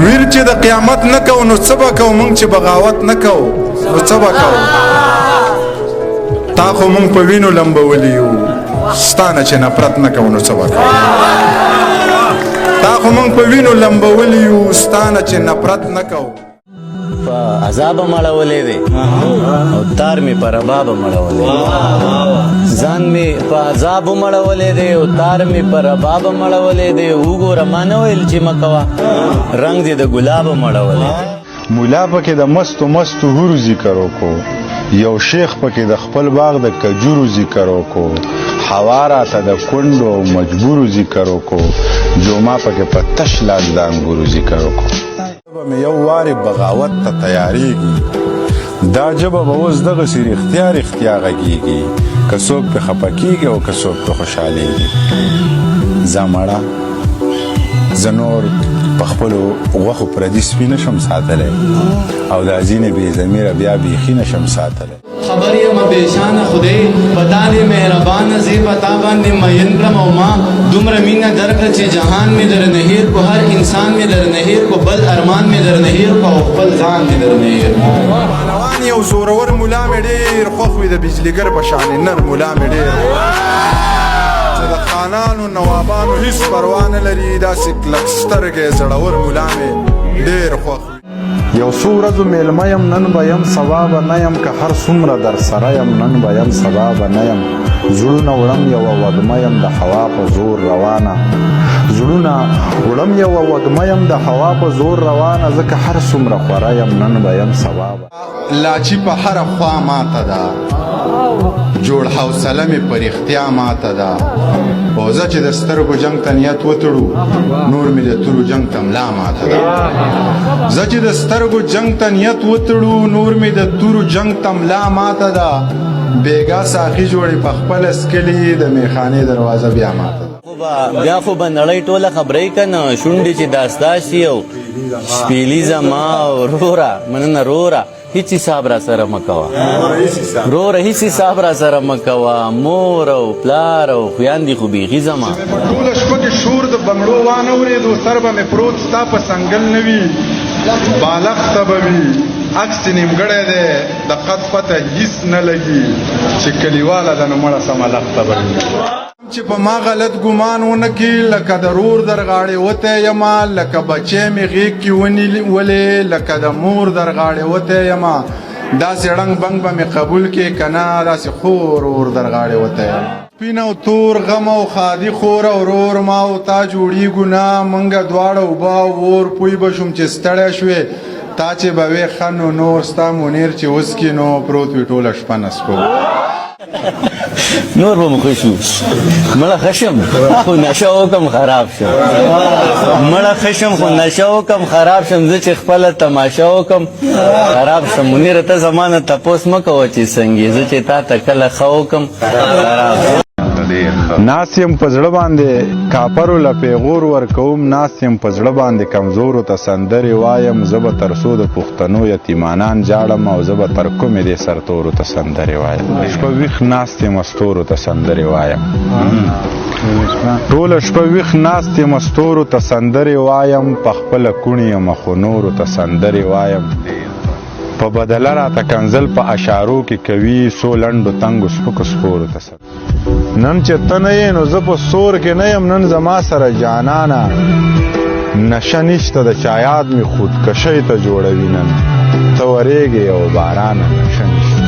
ویر چې د قیامت نه کو نو څه به کوو موږ چې بغاوت نه کوو نو څه به کوو تا خو موږ په وینو لمبولی یو ستا نه چې نفرت نه کوو نو څه به کوو تا خو موږ په وینو لمبولی یو ستا نه چې نفرت نه کوو په عذاب مړولې دی او تار مې پر رباب مړولې ځان مې په عذاب مړولې دی او تار مې پر رباب مړولې دی وګوره ما نه ویل چې مه کوه رنګ دې د ګلاب مړولې مولا پکې د مستو مستو هورو ذکر وکړو یو شیخ پکې د خپل باغ د کجورو ذکر وکړو هوا راته د کونډو او مجبورو ذکر وکړو جوما پکې په تش لاس د انګورو ذکر وکړو مې یو وارې بغاوت ته تیاریږي دا ژبه به اوس دغسې رښتیا غږیږي که څوک پې خفه کېږي او که څوک پې خوشحالېږي ځه مړه زه نور په خپلو غوښو پردي سپي نشم ساتلی او دا ځینې بې ضمیره بیا بیخي نشم ساتلی خبر یم بیشان خدای پتا دې مهربان زی پتا باندې مین کړم او ما دومره مینه درکړه چې جهان مې در نه هیر کو هر انسان مې در نه هیر کو بل ارمان مې در نه هیر کو او خپل ځان مې در نه هیر روان یو زورور ملا مې ډېر خوښ وي د بجلیګر په شانې نر ملا مې ډېر چې د خانانو نوابانو هیڅ پروا نه لري داسې کلک سترګې زړور ملا مې ډېر خوښ وي یو څو ورځو میلمه یم نن به یم سبا به نه یم که هر څومره در سره یم نن به یم سبا به نه یم زړونه وړم یوه وږمه یم د هوا په زور روانه زړونه وړم یوه وږمه یم د هوا په زور روانه ځکه هر څومره خوره یم نن به یم سبا به لاچي په هره خوا ماته ده جوړ حوصله مې په رښتیا ماته ده او زه چې د سترګو جنګ ته نیت وتړو نور مې د تورو جنګ ته ملا ماته ده زه چې د سترګو جنګ ته نیت وتړو نور مې د تورو جنګ ته ملا ماته ده بیګا ساقي جوړې په خپل اسکلي د میخانې دروازه بیا ماته ده بیا خو به نړۍ ټوله خبرې که نه شونډې چې داستا شي او شپېلي زما او روره مننه روره هیڅ حساب را سره مه کوه روره هیڅ حساب را سره مه کوه مور او پلار او خویندې خو بیخي زما ټوله شپه کې شور د بنګړو وانه اورېدو سر به مې پروت ستا په سنګل نه وي بالښته به وي عکس نیمګړی دی د قد پته هیڅ نه لګي چې کلیواله ده نو مړه سمه لښته به وي چې په ما غلط ګمان ونه کړي لکه د رور در غاړې وتی یمه لکه بچی مې غېږ کې ونیولې لکه د مور در غاړې وتی یمه داسې ړنګ بنګ به مې قبول کې که نه داسې خور ور در غاړې وتی یم سپین او تور غم او خادي خور او رور ما او تا جوړېږو نه مونږه دواړه اوبه او اور پوی به شوم چې ستړی شوې تا چې به وې ښه نو نور ستا منیر چې وسکي نو پروت وي ټوله شپه نسکو نور به مو خوش وو مړه ښه شم خو نشه وکړم خراب شم مړه ښه شم خو نشه وکړم خراب شم زه چې خپله تماشه وکړم خراب شم منیره ته زما نه تپوس مه کوه چې څنګه زه چې تا ته کله ښه وکړم خراب شم ناس یم په زړه باندې کاپرو له پیغور ورکوم ناس یم په زړه باندې کمزورو ته سندرې وایم زه به تر څو د پښتنو یتیمانان جاړم او زه به تر کومې دې سرتورو ته سندرې وایم شپه ویښ ناست یم ستورو ته سندرې وایم ټوله شپه ویښ ناست یم ستورو ته سندرې وایم په خپله کوڼ یم خو نورو ته سندرې وایم په بدله راته کنزل په اشارو کې کوي څو لنډو تنګو سپکو سپورو ته نن چې ته نه یې نو زه په سور کې نه یم نن زما سره جانانه نشه نشته د چا یاد مې خودکشۍ ته جوړوي نن ته ورېږې او بارانه نشه نشته